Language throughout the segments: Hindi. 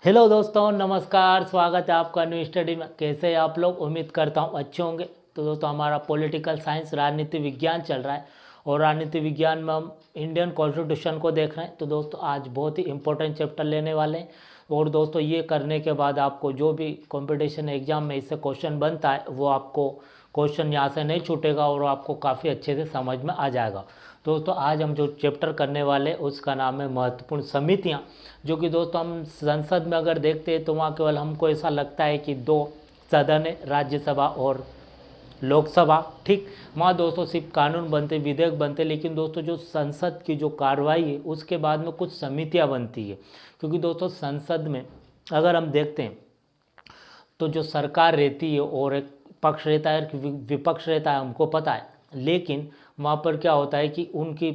हेलो दोस्तों, नमस्कार। स्वागत है आपका न्यू स्टडी में। कैसे हैं आप लोग? उम्मीद करता हूँ अच्छे होंगे। तो दोस्तों, हमारा पॉलिटिकल साइंस राजनीति विज्ञान चल रहा है और राजनीति विज्ञान में हम इंडियन कॉन्स्टिट्यूशन को देख रहे हैं। तो दोस्तों, आज बहुत ही इंपॉर्टेंट चैप्टर लेने वाले हैं। और दोस्तों, ये करने के बाद आपको जो भी कंपटीशन एग्जाम में इससे क्वेश्चन बनता है वो आपको क्वेश्चन यहाँ से नहीं छूटेगा और आपको काफ़ी अच्छे से समझ में आ जाएगा। दोस्तों, आज हम जो चैप्टर करने वाले उसका नाम है महत्वपूर्ण समितियाँ, जो कि दोस्तों हम संसद में अगर देखते हैं तो वहाँ केवल हमको ऐसा लगता है कि दो सदन है, राज्यसभा और लोकसभा। ठीक, वहाँ दोस्तों सिर्फ कानून बनते, विधेयक बनते, लेकिन दोस्तों जो संसद की जो कार्रवाई है उसके बाद में कुछ समितियाँ बनती है। क्योंकि दोस्तों संसद में अगर हम देखते हैं तो जो सरकार रहती है और एक पक्ष रहता है, एक विपक्ष रहता है, हमको पता है। लेकिन वहाँ पर क्या होता है कि उनकी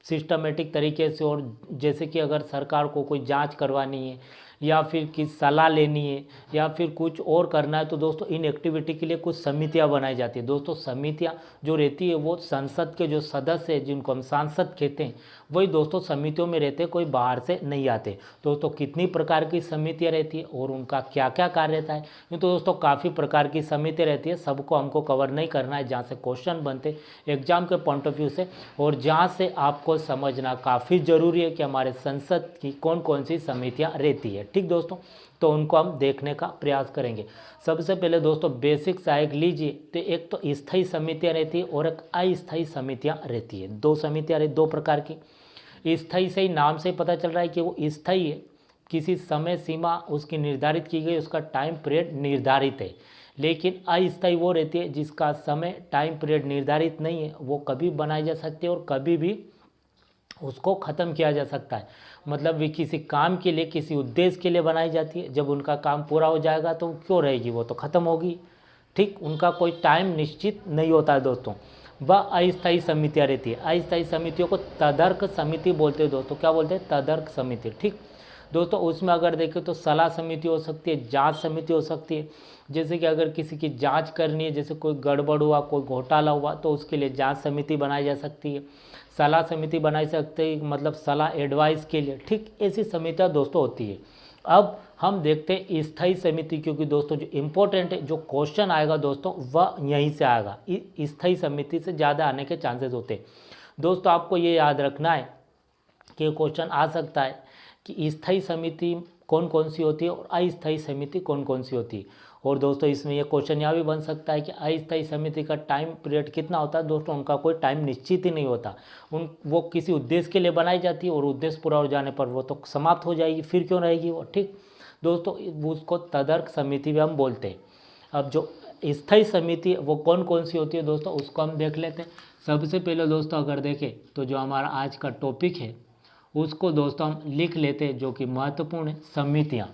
सिस्टमेटिक तरीके से, और जैसे कि अगर सरकार को कोई जांच करवानी है या फिर किस सलाह लेनी है या फिर कुछ और करना है, तो दोस्तों इन एक्टिविटी के लिए कुछ समितियां बनाई जाती है। दोस्तों समितियां जो रहती है वो संसद के जो सदस्य हैं, जिनको हम सांसद कहते हैं, वही दोस्तों समितियों में रहते हैं, कोई बाहर से नहीं आते। दोस्तों कितनी प्रकार की समितियां रहती है और उनका क्या क्या कार्य रहता है, ये तो दोस्तों काफ़ी प्रकार की समितियां रहती है। सबको हमको कवर नहीं करना है, जहाँ से क्वेश्चन बनते एग्जाम के पॉइंट ऑफ व्यू से, और जहाँ से आपको समझना काफ़ी ज़रूरी है कि हमारे संसद की कौन कौन सी समितियाँ रहती है। ठीक दोस्तों, तो उनको हम देखने का प्रयास करेंगे। सबसे पहले दोस्तों बेसिक सहायक लीजिए। तो एक तो स्थायी समितियाँ रहती है और एक अस्थायी समितियाँ रहती है। दो समितियाँ रहती, दो प्रकार की। स्थायी से ही नाम से ही पता चल रहा है कि वो स्थायी है, किसी समय सीमा उसकी निर्धारित की गई, उसका टाइम पीरियड निर्धारित है। लेकिन अस्थायी वो रहती है जिसका समय टाइम पीरियड निर्धारित नहीं है, वो कभी बनाई जा सकती है और कभी भी उसको ख़त्म किया जा सकता है। मतलब वे किसी काम के लिए, किसी उद्देश्य के लिए बनाई जाती है। जब उनका काम पूरा हो जाएगा तो क्यों रहेगी, वो तो ख़त्म होगी। ठीक, उनका कोई टाइम निश्चित नहीं होता है दोस्तों। वह अस्थायी समितियाँ रहती है। अस्थायी समितियों को तदर्क समिति बोलते हैं दोस्तों। क्या बोलते हैं? तदर्क समिति। ठीक दोस्तों, उसमें अगर देखें तो सलाह समिति हो सकती है, जांच समिति हो सकती है। जैसे कि अगर किसी की जांच करनी है, जैसे कोई गड़बड़ हुआ, कोई घोटाला हुआ, तो उसके लिए जांच समिति बनाई जा सकती है। सलाह समिति बनाई सकते हैं, मतलब सलाह एडवाइस के लिए। ठीक, ऐसी समितियाँ दोस्तों होती है। अब हम देखते हैं स्थायी समिति, क्योंकि दोस्तों जो इम्पोर्टेंट है, जो क्वेश्चन आएगा दोस्तों वह यहीं से आएगा। स्थायी समिति से ज़्यादा आने के चांसेस होते हैं। दोस्तों आपको ये याद रखना है कि क्वेश्चन आ सकता है कि स्थायी समिति कौन कौन सी होती है और अस्थायी समिति कौन कौन सी होती है। और दोस्तों इसमें यह क्वेश्चन यहाँ भी बन सकता है कि अस्थायी समिति का टाइम पीरियड कितना होता है। दोस्तों उनका कोई टाइम निश्चित ही नहीं होता। वो किसी उद्देश्य के लिए बनाई जाती है और उद्देश्य पूरा हो जाने पर वो तो समाप्त हो जाएगी, फिर क्यों रहेगी वो। ठीक दोस्तों, उसको तदर्क समिति भी हम बोलते हैं। अब जो स्थायी समिति वो कौन कौन सी होती है दोस्तों, उसको हम देख लेते हैं। सबसे पहले दोस्तों अगर देखें तो जो हमारा आज का टॉपिक है उसको दोस्तों हम लिख लेते हैं, जो कि महत्वपूर्ण है, समितियाँ।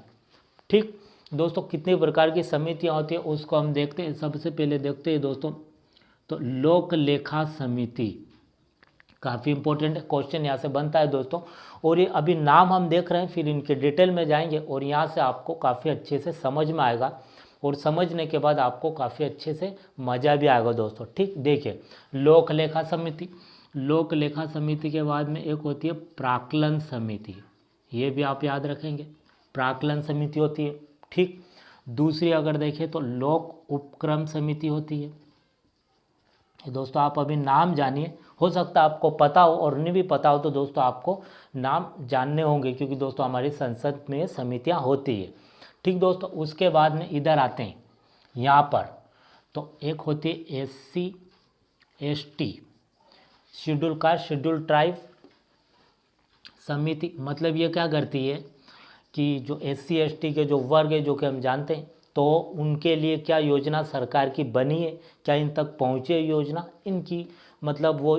ठीक दोस्तों, कितने प्रकार की समितियाँ होती है उसको हम देखते हैं। सबसे पहले देखते हैं दोस्तों तो लोक लेखा समिति, काफ़ी इंपॉर्टेंट क्वेश्चन यहाँ से बनता है दोस्तों। और ये अभी नाम हम देख रहे हैं, फिर इनके डिटेल में जाएंगे और यहाँ से आपको काफ़ी अच्छे से समझ में आएगा, और समझने के बाद आपको काफ़ी अच्छे से मज़ा भी आएगा दोस्तों। ठीक, देखिए लोक लेखा समिति। लोक लेखा समिति के बाद में एक होती है प्राक्कलन समिति, ये भी आप याद रखेंगे, प्राक्कलन समिति होती है। ठीक, दूसरी अगर देखें तो लोक उपक्रम समिति होती है। दोस्तों आप अभी नाम जानिए, हो सकता है आपको पता हो और नहीं भी पता हो तो दोस्तों आपको नाम जानने होंगे, क्योंकि दोस्तों हमारी संसद में समितियां होती है। ठीक दोस्तों, उसके बाद में इधर आते हैं यहाँ पर, तो एक होती है SC ST, schedule caste schedule tribe समिति। मतलब ये क्या करती है कि जो SC ST के जो वर्ग है, जो कि हम जानते हैं, तो उनके लिए क्या योजना सरकार की बनी है, क्या इन तक पहुँचे योजना, इनकी मतलब वो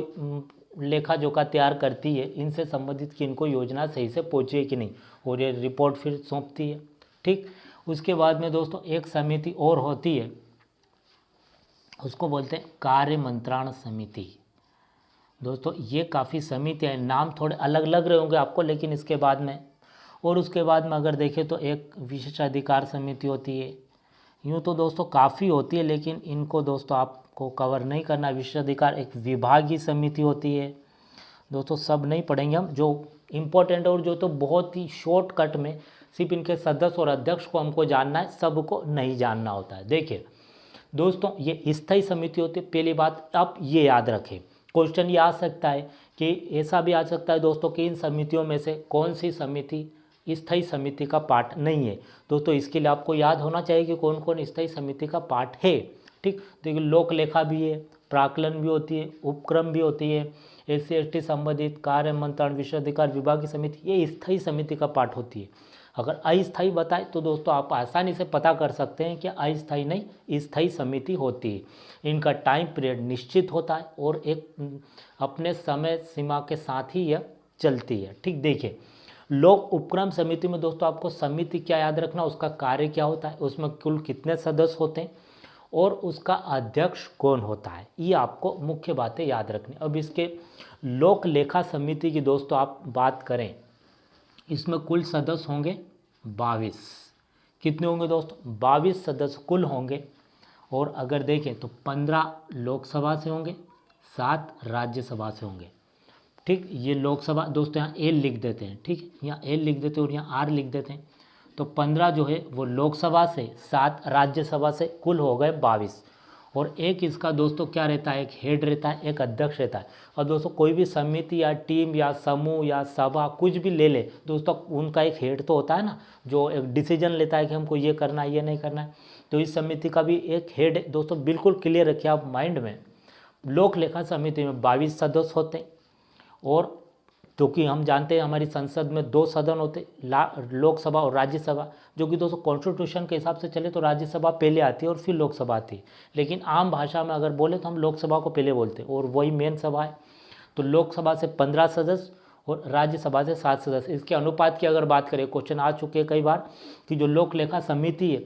लेखा जोखा तैयार करती है, इनसे संबंधित कि इनको योजना सही से पहुँची है कि नहीं, और ये रिपोर्ट फिर सौंपती है। ठीक, उसके बाद में दोस्तों एक समिति और होती है, उसको बोलते हैं कार्य मंत्रणा समिति। दोस्तों ये काफ़ी समितियाँ हैं, नाम थोड़े अलग लग रहे होंगे आपको, लेकिन इसके बाद में, और उसके बाद में अगर देखें तो एक विशेषाधिकार समिति होती है। यूँ तो दोस्तों काफ़ी होती है, लेकिन इनको दोस्तों आपको कवर नहीं करना। विशेषाधिकार एक विभागीय समिति होती है। दोस्तों सब नहीं पढ़ेंगे हम, जो इम्पोर्टेंट और जो तो बहुत ही शॉर्टकट में सिर्फ इनके सदस्य और अध्यक्ष को हमको जानना है, सबको नहीं जानना होता है। देखिए दोस्तों, ये स्थायी समिति होती है, पहली बात आप ये याद रखें। क्वेश्चन ये आ सकता है कि ऐसा भी आ सकता है दोस्तों कि इन समितियों में से कौन सी समिति स्थायी समिति का पार्ट नहीं है। दोस्तों इसके लिए आपको याद होना चाहिए कि कौन कौन स्थायी समिति का पार्ट है। ठीक, देखिए लोक लेखा भी है, प्राक्कलन भी होती है, उपक्रम भी होती है, SC/ST संबंधित कार्य मंत्रण विशेषाधिकार विभाग की समिति, ये स्थायी समिति का पार्ट होती है। अगर अस्थायी बताए तो दोस्तों आप आसानी से पता कर सकते हैं कि अस्थायी नहीं स्थायी समिति होती है। इनका टाइम पीरियड निश्चित होता है और एक अपने समय सीमा के साथ ही यह चलती है। ठीक, देखिए लोक उपक्रम समिति में दोस्तों आपको समिति क्या याद रखना, उसका कार्य क्या होता है, उसमें कुल कितने सदस्य होते हैं और उसका अध्यक्ष कौन होता है, ये आपको मुख्य बातें याद रखनी। अब इसके लोक लेखा समिति की दोस्तों आप बात करें, इसमें कुल सदस्य होंगे 22। कितने होंगे दोस्तों? 22 सदस्य कुल होंगे। और अगर देखें तो 15 लोकसभा से होंगे, 7 राज्यसभा से होंगे। ठीक, ये लोकसभा दोस्तों यहाँ एल लिख देते हैं। ठीक, यहाँ एल लिख देते हैं और यहाँ आर लिख देते हैं। तो 15 जो है वो लोकसभा से, 7 राज्यसभा से, कुल हो गए 22। और एक इसका दोस्तों क्या रहता है, एक हेड रहता है, एक अध्यक्ष रहता है। और दोस्तों कोई भी समिति या टीम या समूह या सभा कुछ भी ले ले दोस्तों, उनका एक हेड तो होता है ना, जो एक डिसीजन लेता है कि हमको ये करना है ये नहीं करना है। तो इस समिति का भी एक हेड है दोस्तों, बिल्कुल क्लियर रखिए आप माइंड में। लोक लेखा समिति में 22 सदस्य होते हैं। और क्योंकि हम जानते हैं हमारी संसद में 2 सदन होते, लोकसभा और राज्यसभा, जो कि दोस्तों कॉन्स्टिट्यूशन के हिसाब से चले तो राज्यसभा पहले आती है और फिर लोकसभा आती है। लेकिन आम भाषा में अगर बोले तो हम लोकसभा को पहले बोलते हैं और वही मेन सभा है। तो लोकसभा से 15 सदस्य और राज्यसभा से 7 सदस्य। इसके अनुपात की अगर बात करें, क्वेश्चन आ चुके हैं कई बार कि जो लोक लेखा समिति है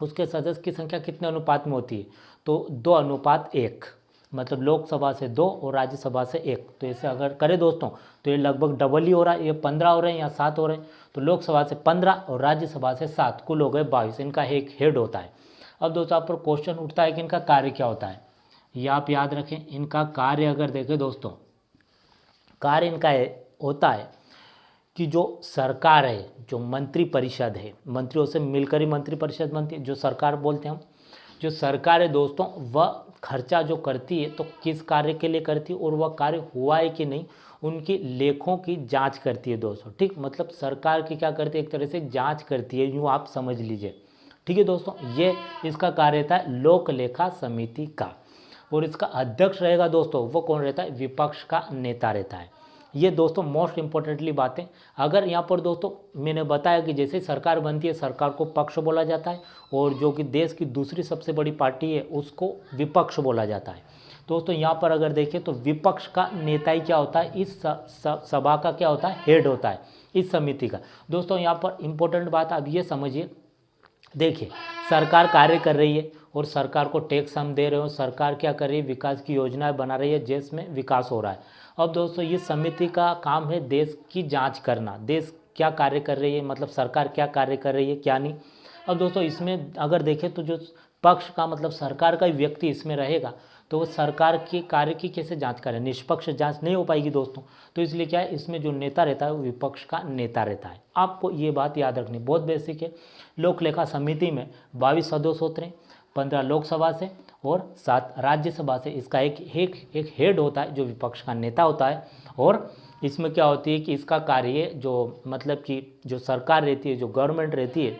उसके सदस्य की संख्या कितने अनुपात में होती है, तो 2:1, मतलब लोकसभा से 2 और राज्यसभा से 1। तो ऐसे अगर करें दोस्तों तो ये लगभग डबल ही हो रहा है, ये 15 हो रहे हैं या 7 हो रहे हैं। तो लोकसभा से 15 और राज्यसभा से 7, कुल हो गए 22। इनका एक हेड होता है। अब दोस्तों आप पर क्वेश्चन उठता है कि इनका कार्य क्या होता है, ये आप याद रखें। इनका कार्य अगर देखें दोस्तों, कार्य इनका होता है कि जो सरकार है, जो मंत्री परिषद है, मंत्रियों से मिलकर ही मंत्री परिषद बनती है, जो सरकार बोलते हैं हम, जो सरकार है दोस्तों वह खर्चा जो करती है तो किस कार्य के लिए करती है और वह कार्य हुआ है कि नहीं, उनकी लेखों की जांच करती है दोस्तों। ठीक, मतलब सरकार की क्या करती है, एक तरह से जांच करती है, यूँ आप समझ लीजिए। ठीक है दोस्तों, ये इसका कार्य रहता है लोक लेखा समिति का। और इसका अध्यक्ष रहेगा दोस्तों, वो कौन रहता है, विपक्ष का नेता रहता है। ये दोस्तों मोस्ट इंपॉर्टेंटली बातें। अगर यहाँ पर दोस्तों मैंने बताया कि जैसे सरकार बनती है, सरकार को पक्ष बोला जाता है, और जो कि देश की दूसरी सबसे बड़ी पार्टी है उसको विपक्ष बोला जाता है। दोस्तों यहाँ पर अगर देखें तो विपक्ष का नेता ही क्या होता है, इस सभा का क्या होता है, हेड होता है इस समिति का। दोस्तों यहाँ पर इंपॉर्टेंट बात आप ये समझिए, देखिए सरकार कार्य कर रही है और सरकार को टैक्स हम दे रहे हो, सरकार क्या कर रही है, विकास की योजनाएं बना रही है, देश में विकास हो रहा है। अब दोस्तों ये समिति का काम है देश की जांच करना, देश क्या कार्य कर रही है, मतलब सरकार क्या कार्य कर रही है क्या नहीं। अब दोस्तों इसमें अगर देखें तो जो पक्ष का मतलब सरकार का व्यक्ति इसमें रहेगा तो वो सरकार के कार्य की कैसे जांच करें, निष्पक्ष जांच नहीं हो पाएगी दोस्तों। तो इसलिए क्या है, इसमें जो नेता रहता है वो विपक्ष का नेता रहता है। आपको ये बात याद रखनी बहुत बेसिक है। लोक लेखा समिति में 22 सदस्य होते हैं, 15 लोकसभा से और 7 राज्यसभा से। इसका एक हेड होता है जो विपक्ष का नेता होता है। और इसमें क्या होती है कि इसका कार्य जो मतलब कि जो सरकार रहती है, जो गवर्नमेंट रहती है,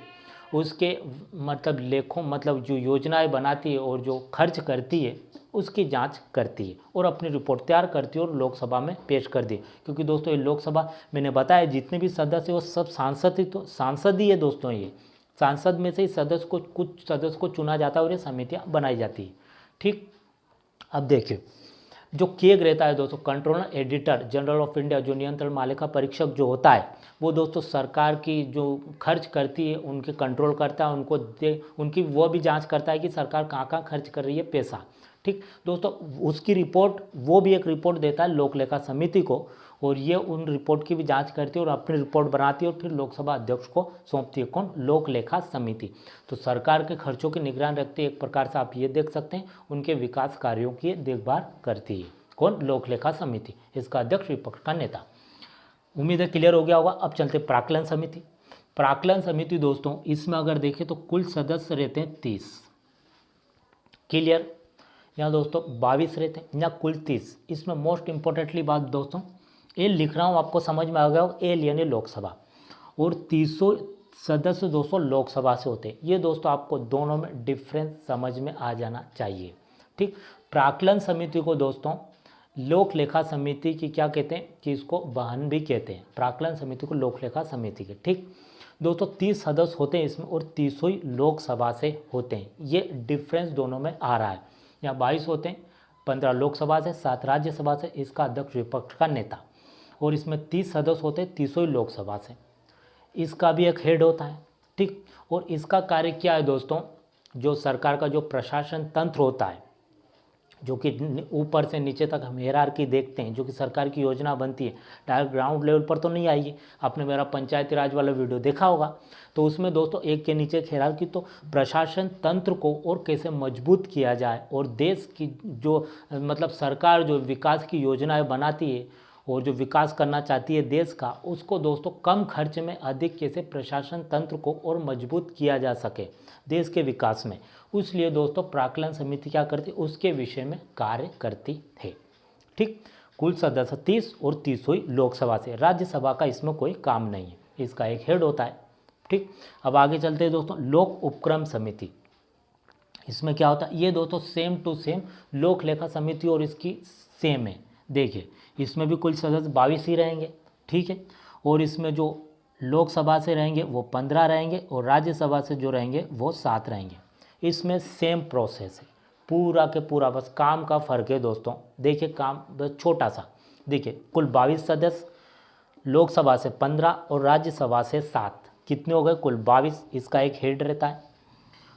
उसके मतलब लेखों मतलब जो योजनाएं बनाती है और जो खर्च करती है उसकी जांच करती है और अपनी रिपोर्ट तैयार करती है और लोकसभा में पेश कर दी। क्योंकि दोस्तों ये लोकसभा मैंने बताया जितने भी सदस्य वो सब सांसद ही है दोस्तों। ये सांसद में से ही सदस्य को कुछ सदस्य को चुना जाता है और ये समितियाँ बनाई जाती है। ठीक, अब देखिए जो केग रहता है दोस्तों, controller editor general of India, जो नियंत्रण मालिका परीक्षक जो होता है वो दोस्तों सरकार की जो खर्च करती है उनके कंट्रोल करता है, उनकी वो भी जांच करता है कि सरकार कहाँ कहाँ खर्च कर रही है पैसा। ठीक दोस्तों, उसकी रिपोर्ट वो भी एक रिपोर्ट देता है लोक लेखा समिति को और ये उन रिपोर्ट की भी जांच करती है और अपनी रिपोर्ट बनाती है और फिर लोकसभा अध्यक्ष को सौंपती है। कौन, लोक लेखा समिति। तो सरकार के खर्चों की निगरानी रखती है, एक प्रकार से आप ये देख सकते हैं उनके विकास कार्यों की देखभाल करती है। कौन, लोक लेखा समिति। इसका अध्यक्ष विपक्ष का नेता। उम्मीद है क्लियर हो गया होगा। अब चलते प्राक्कलन समिति। प्राक्कलन समिति दोस्तों, इसमें अगर देखें तो कुल सदस्य रहते हैं 30। क्लियर? यहाँ दोस्तों 22 रहते हैं, यहाँ कुल 30। इसमें मोस्ट इंपॉर्टेंटली बात दोस्तों, ये लिख रहा हूँ, आपको समझ में आ गया हो, एल यानी लोकसभा, और 300 सदस्य दोस्तों लोकसभा से होते हैं। ये दोस्तों आपको दोनों में डिफरेंस समझ में आ जाना चाहिए। ठीक, प्राक्कलन समिति को दोस्तों लोक लेखा समिति की क्या कहते हैं कि इसको वाहन भी कहते हैं, प्राक्कलन समिति को लोक लेखा समिति के। ठीक दोस्तों, 30 सदस्य होते हैं इसमें और 30 ही लोकसभा से होते हैं। ये डिफरेंस दोनों में आ रहा है। यहाँ 22 होते हैं, 15 लोकसभा से, 7 राज्यसभा से, इसका अध्यक्ष विपक्ष का नेता, और इसमें 30 सदस्य होते हैं 30 ही लोकसभा से। इसका भी एक हेड होता है। ठीक, और इसका कार्य क्या है दोस्तों, जो सरकार का जो प्रशासन तंत्र होता है, जो कि ऊपर से नीचे तक हम हायरार्की देखते हैं, जो कि सरकार की योजना बनती है, डायरेक्ट ग्राउंड लेवल पर तो नहीं आएगी। आपने मेरा पंचायती राज वाला वीडियो देखा होगा, तो उसमें दोस्तों एक के नीचे एक हायरार्की, तो प्रशासन तंत्र को और कैसे मजबूत किया जाए, और देश की जो मतलब सरकार जो विकास की योजनाएं बनाती है और जो विकास करना चाहती है देश का, उसको दोस्तों कम खर्च में अधिक कैसे प्रशासन तंत्र को और मजबूत किया जा सके देश के विकास में, इसलिए दोस्तों प्राक्कलन समिति क्या करती है, उसके विषय में कार्य करती है। ठीक, कुल सदस्य 30 और 30 ही लोकसभा से, राज्यसभा का इसमें कोई काम नहीं है, इसका एक हेड होता है। ठीक, अब आगे चलते हैं दोस्तों, लोक उपक्रम समिति। इसमें क्या होता है, ये दोस्तों सेम टू सेम लोक लेखा समिति और इसकी सेम है। देखिए, इसमें भी कुल सदस्य 22 ही रहेंगे। ठीक है, और इसमें जो लोकसभा से रहेंगे वो 15 रहेंगे, और राज्यसभा से जो रहेंगे वो 7 रहेंगे। इसमें सेम प्रोसेस है पूरा के पूरा, बस काम का फ़र्क है दोस्तों। देखिए, काम बस छोटा सा। देखिए, कुल 22 सदस्य, लोकसभा से 15 और राज्यसभा से 7, कितने हो गए, कुल 22। इसका एक हेड रहता है।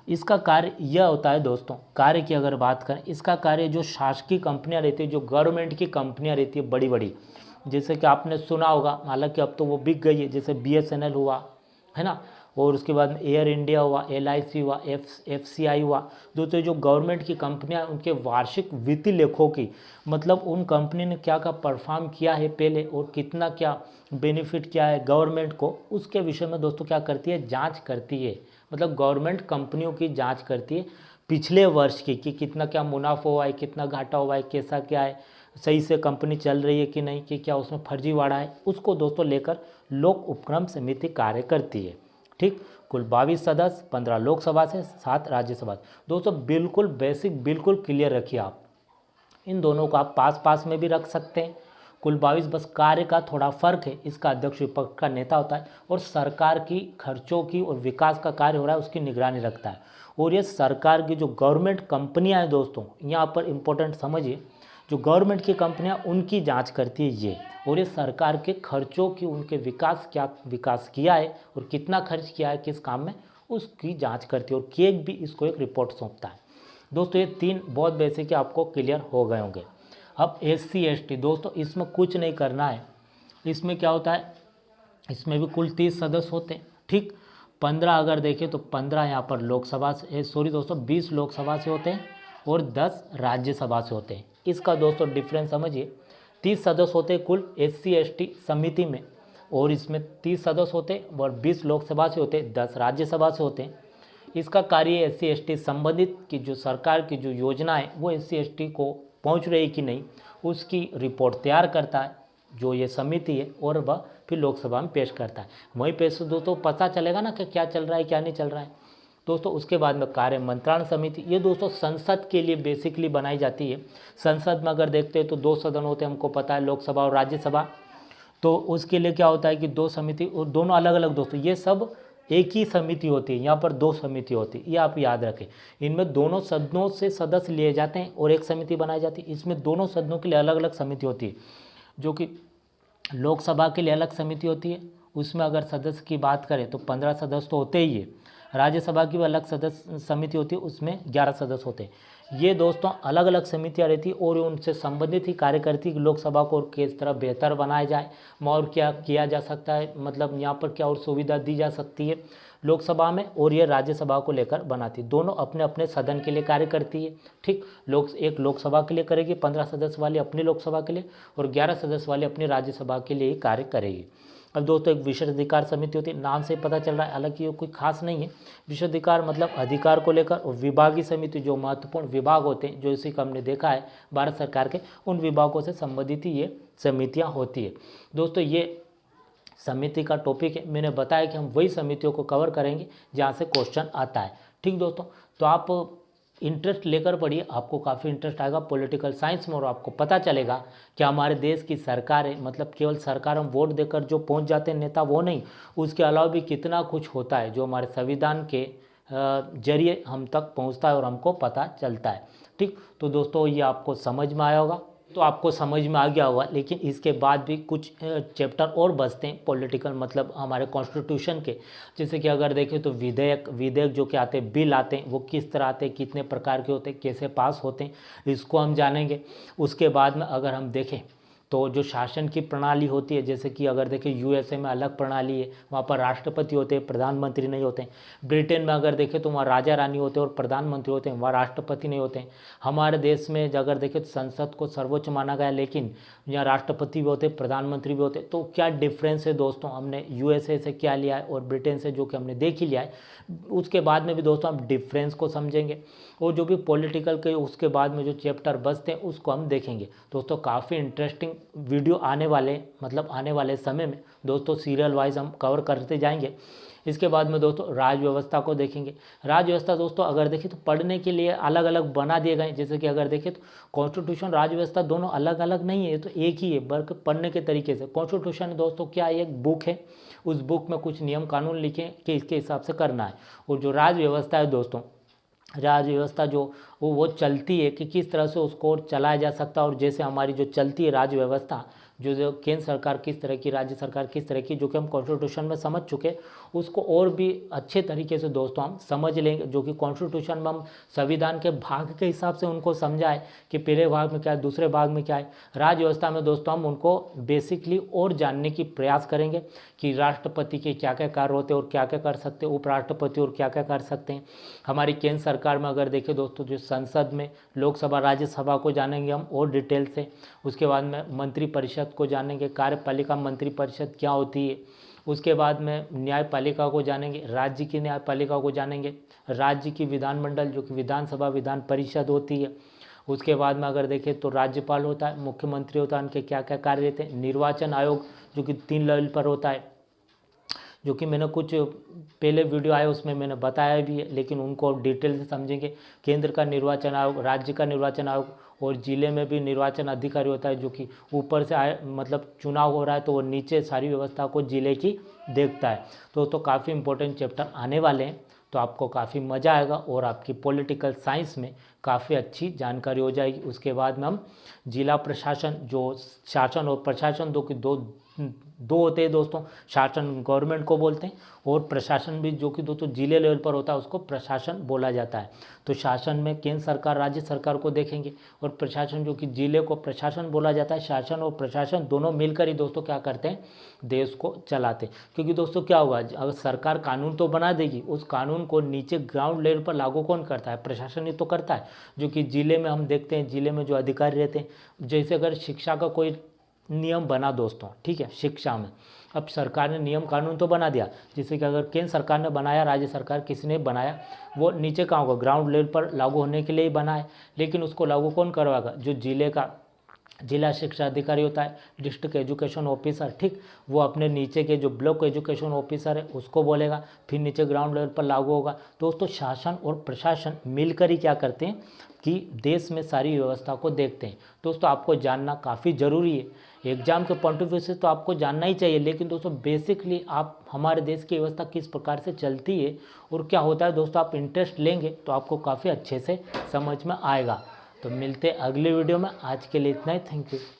इसका कार्य यह होता है दोस्तों, कार्य की अगर बात करें, इसका कार्य जो शासकीय कंपनियां रहती है, जो गवर्नमेंट की कंपनियां रहती है बड़ी बड़ी, जैसे कि आपने सुना होगा, हालांकि अब तो वो बिक गई है, जैसे BSNL हुआ है ना, और उसके बाद एयर इंडिया हुआ, LIC हुआ, FCI हुआ। दोस्तों जो गवर्नमेंट की कंपनियां, उनके वार्षिक वित्तीय लेखों की, मतलब उन कंपनी ने क्या क्या परफॉर्म किया है पहले और कितना क्या बेनिफिट किया है गवर्नमेंट को, उसके विषय में दोस्तों क्या करती है, जांच करती है। मतलब गवर्नमेंट कंपनियों की जांच करती है पिछले वर्ष की, कि कितना क्या मुनाफा हुआ है, कितना घाटा हुआ है, कैसा क्या है, सही से कंपनी चल रही है कि नहीं, कि क्या उसमें फर्जीवाड़ा है, उसको दोस्तों लेकर लोक उपक्रम समिति कार्य करती है। ठीक, कुल 22 सदस्य, 15 लोकसभा से, 7 राज्यसभा से। दोस्तों बिल्कुल बेसिक, बिल्कुल क्लियर रखिए आप। इन दोनों को आप पास पास में भी रख सकते हैं। कुल 22, बस कार्य का थोड़ा फर्क है। इसका अध्यक्ष विपक्ष का नेता होता है और सरकार की खर्चों की और विकास का कार्य हो रहा है उसकी निगरानी रखता है। और ये सरकार की जो गवर्नमेंट कंपनियां हैं दोस्तों, यहाँ पर इंपॉर्टेंट समझिए, जो गवर्नमेंट की कंपनियां उनकी जांच करती है ये, और ये सरकार के खर्चों की, उनके विकास, क्या विकास किया है और कितना खर्च किया है किस काम में, उसकी जांच करती है। और केक भी इसको एक रिपोर्ट सौंपता है। दोस्तों ये 3 बहुत बेसिक आपको क्लियर हो गए होंगे। अब SC ST दोस्तों, इसमें कुछ नहीं करना है। इसमें क्या होता है, इसमें भी कुल 30 सदस्य होते हैं। ठीक, 15 अगर देखें तो 15 यहाँ पर लोकसभा से, सॉरी दोस्तों 20 लोकसभा से होते हैं और 10 राज्यसभा से होते हैं। इसका दोस्तों डिफरेंस समझिए, 30 सदस्य होते हैं कुल SC ST समिति में, और इसमें 30 सदस्य होते हैं और 20 लोकसभा से होते हैं, 10 राज्यसभा से होते हैं। इसका कार्य SC ST संबंधित की जो सरकार की जो योजना है वो SC ST को पहुंच रही कि नहीं, उसकी रिपोर्ट तैयार करता है जो ये समिति है, और वह फिर लोकसभा में पेश करता है। वहीं पेश दोस्तों पता चलेगा ना कि क्या चल रहा है क्या नहीं चल रहा है दोस्तों। उसके बाद में कार्य मंत्रणा समिति, ये दोस्तों संसद के लिए बेसिकली बनाई जाती है। संसद में अगर देखते हैं तो 2 सदन होते हैं, हमको पता है, लोकसभा और राज्यसभा। तो उसके लिए क्या होता है कि 2 समिति, और दोनों अलग अलग दोस्तों, ये सब एक ही समिति होती है। यहाँ पर 2 समिति होती है, ये आप याद रखें। इनमें दोनों सदनों से सदस्य लिए जाते हैं और एक समिति बनाई जाती है। इसमें दोनों सदनों के लिए अलग अलग समिति होती है, जो कि लोकसभा के लिए अलग समिति होती है, उसमें अगर सदस्य की बात करें तो 15 सदस्य तो होते ही है। राज्यसभा की भी अलग सदस्य समिति होती है, उसमें 11 सदस्य होते हैं। ये दोस्तों अलग अलग समितियाँ रहती है और उनसे संबंधित ही कार्य करती है कि लोकसभा को किस तरह बेहतर बनाया जाए, और क्या किया जा सकता है, मतलब यहाँ पर क्या और सुविधा दी जा सकती है लोकसभा में, और ये राज्यसभा को लेकर बनाती है। दोनों अपने अपने सदन के लिए कार्य करती है। ठीक, एक लोकसभा के लिए करेगी, 15 सदस्य वाली अपनी लोकसभा के लिए, और 11 सदस्य वाली अपनी राज्यसभा के लिए कार्य करेगी। अब दोस्तों एक विशेषाधिकार समिति होती है, नाम से पता चल रहा है, हालांकि ये कोई खास नहीं है। विशेषाधिकार मतलब अधिकार को लेकर, और विभागीय समिति जो महत्वपूर्ण विभाग होते हैं, जो इसी का हमने देखा है भारत सरकार के, उन विभागों से संबंधित ही ये समितियाँ होती है। दोस्तों ये समिति का टॉपिक है, मैंने बताया कि हम वही समितियों को कवर करेंगे जहाँ से क्वेश्चन आता है। ठीक दोस्तों, तो आप इंटरेस्ट लेकर पढ़िए, आपको काफ़ी इंटरेस्ट आएगा पॉलिटिकल साइंस में, और आपको पता चलेगा कि हमारे देश की सरकार है, मतलब केवल सरकार हम वोट देकर जो पहुंच जाते हैं नेता वो नहीं, उसके अलावा भी कितना कुछ होता है जो हमारे संविधान के जरिए हम तक पहुंचता है और हमको पता चलता है। ठीक, तो दोस्तों ये आपको समझ में आया होगा, तो आपको समझ में आ गया होगा। लेकिन इसके बाद भी कुछ चैप्टर और बचते हैं पॉलिटिकल, मतलब हमारे कॉन्स्टिट्यूशन के, जैसे कि अगर देखें तो विधेयक जो कि आते हैं, बिल आते हैं, वो किस तरह आते हैं, कितने प्रकार के होते हैं, कैसे पास होते हैं, इसको हम जानेंगे। उसके बाद में अगर हम देखें तो जो शासन की प्रणाली होती है, जैसे कि अगर देखें यूएसए में अलग प्रणाली है, वहाँ पर राष्ट्रपति होते हैं, प्रधानमंत्री नहीं होते हैं। ब्रिटेन में अगर देखें तो वहाँ राजा रानी होते हैं और प्रधानमंत्री होते हैं, वहाँ राष्ट्रपति नहीं होते हैं। हमारे देश में अगर देखें तो संसद को सर्वोच्च माना गया है, लेकिन यहाँ राष्ट्रपति भी होते हैं, प्रधानमंत्री भी होते हैं। तो क्या डिफरेंस है दोस्तों, हमने यूएसए से क्या लिया है और ब्रिटेन से जो कि हमने देख ही लिया है, उसके बाद में भी दोस्तों हम डिफरेंस को समझेंगे, और जो भी पॉलिटिकल के उसके बाद में जो चैप्टर बचते हैं उसको हम देखेंगे। दोस्तों काफ़ी इंटरेस्टिंग वीडियो आने वाले समय में दोस्तों सीरियल वाइज हम कवर करते जाएंगे। इसके बाद में दोस्तों राज्य व्यवस्था को देखेंगे। राज्य व्यवस्था दोस्तों अगर देखें तो पढ़ने के लिए अलग अलग बना दिए गए, जैसे कि अगर देखें तो कॉन्स्टिट्यूशन राज्य व्यवस्था दोनों अलग अलग नहीं है, ये तो एक ही है, बल्कि पढ़ने के तरीके से। कॉन्स्टिट्यूशन दोस्तों क्या है, एक बुक है, उस बुक में कुछ नियम कानून लिखे कि इसके हिसाब से करना है। और जो राज्य व्यवस्था है दोस्तों, राज्य व्यवस्था जो वो चलती है कि किस तरह से उसको चलाया जा सकता है, और जैसे हमारी जो चलती है राज्य व्यवस्था, जो केंद्र सरकार किस तरह की, राज्य सरकार किस तरह की, जो कि हम कॉन्स्टिट्यूशन में समझ चुके, उसको और भी अच्छे तरीके से दोस्तों हम समझ लेंगे, जो कि कॉन्स्टिट्यूशन में हम संविधान के भाग के हिसाब से उनको समझाए कि पहले भाग में क्या है, दूसरे भाग में क्या है। राज्य व्यवस्था में दोस्तों हम उनको बेसिकली और जानने की प्रयास करेंगे कि राष्ट्रपति के क्या क्या कार्य होते हैं और क्या क्या कर सकते हैं, उपराष्ट्रपति और क्या क्या कर सकते हैं। हमारी केंद्र सरकार में अगर देखें दोस्तों, जो संसद में लोकसभा राज्यसभा को जानेंगे हम और डिटेल से। उसके बाद में मंत्रिपरिषद को जानेंगे, कार्यपालिका मंत्रिपरिषद क्या होती है। उसके बाद में न्यायपालिका को जानेंगे, राज्य की न्यायपालिका को जानेंगे, राज्य की विधानमंडल जो कि विधानसभा विधान परिषद होती है। उसके बाद में अगर देखें तो राज्यपाल होता है, मुख्यमंत्री होता है, उनके क्या क्या कार्य रहते हैं। निर्वाचन आयोग जो कि 3 लेवल पर होता है, जो कि मैंने कुछ पहले वीडियो आए उसमें मैंने बताया भी है, लेकिन उनको डिटेल से समझेंगे। केंद्र का निर्वाचन आयोग, राज्य का निर्वाचन आयोग, और जिले में भी निर्वाचन अधिकारी होता है, जो कि ऊपर से आए, मतलब चुनाव हो रहा है तो वो नीचे सारी व्यवस्था को जिले की देखता है। तो काफ़ी इंपॉर्टेंट चैप्टर आने वाले हैं, तो आपको काफ़ी मज़ा आएगा और आपकी पॉलिटिकल साइंस में काफ़ी अच्छी जानकारी हो जाएगी। उसके बाद में हम जिला प्रशासन, जो शासन और प्रशासन दो होते हैं दोस्तों। शासन गवर्नमेंट को बोलते हैं, और प्रशासन भी जो कि दोस्तों जिले लेवल पर होता है उसको प्रशासन बोला जाता है। तो शासन में केंद्र सरकार राज्य सरकार को देखेंगे, और प्रशासन जो कि जिले को प्रशासन बोला जाता है। शासन और प्रशासन दोनों मिलकर ही दोस्तों क्या करते हैं, देश को चलाते हैं। क्योंकि दोस्तों क्या होगा, अगर सरकार कानून तो बना देगी, उस कानून को नीचे ग्राउंड लेवल पर लागू कौन करता है, प्रशासन ही तो करता है। जो कि जिले में हम देखते हैं, जिले में जो अधिकारी रहते हैं, जैसे अगर शिक्षा का कोई नियम बना दोस्तों, ठीक है, शिक्षा में अब सरकार ने नियम कानून तो बना दिया, जैसे कि अगर केंद्र सरकार ने बनाया, राज्य सरकार किसी ने बनाया, वो नीचे कहाँ होगा, ग्राउंड लेवल पर लागू होने के लिए ही बना है। लेकिन उसको लागू कौन करवाएगा, जो जिले का जिला शिक्षा अधिकारी होता है, डिस्ट्रिक्ट एजुकेशन ऑफिसर, ठीक, वो अपने नीचे के जो ब्लॉक एजुकेशन ऑफिसर है उसको बोलेगा, फिर नीचे ग्राउंड लेवल पर लागू होगा। दोस्तों शासन और प्रशासन मिलकर ही क्या करते हैं कि देश में सारी व्यवस्था को देखते हैं। दोस्तों आपको जानना काफ़ी ज़रूरी है, एग्जाम के पॉइंट ऑफ व्यू से तो आपको जानना ही चाहिए, लेकिन दोस्तों बेसिकली आप हमारे देश की व्यवस्था किस प्रकार से चलती है और क्या होता है दोस्तों, आप इंटरेस्ट लेंगे तो आपको काफ़ी अच्छे से समझ में आएगा। तो मिलते अगले वीडियो में, आज के लिए इतना ही, थैंक यू।